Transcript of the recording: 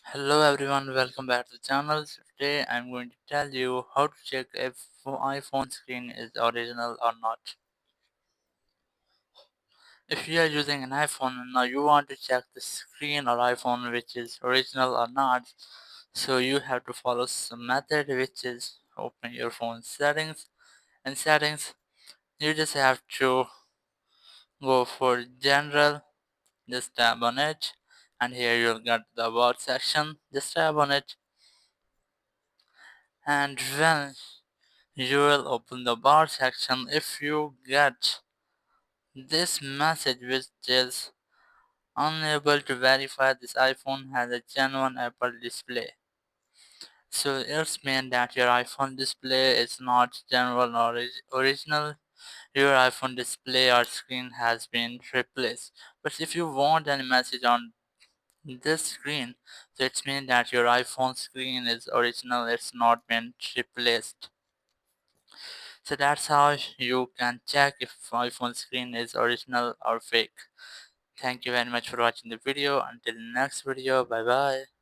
Hello everyone, welcome back to the channel. So today I'm going to tell you how to check if iPhone screen is original or not. If you are using an iPhone and now you want to check the screen or iPhone which is original or not, so you have to follow some method which is open your phone settings. In settings, you just have to go for general, just tap on it, and here you'll get the about section. Just tap on it, and when you will open the bar section, if you get this message which is unable to verify this iPhone has a genuine Apple display. So it's mean that your iPhone display is not genuine or original. Your iPhone display or screen has been replaced. But if you want any message on this screen, so it's mean that your iPhone screen is original, it's not been replaced. So that's how you can check if iPhone screen is original or fake. Thank you very much for watching the video. Until next video, bye bye.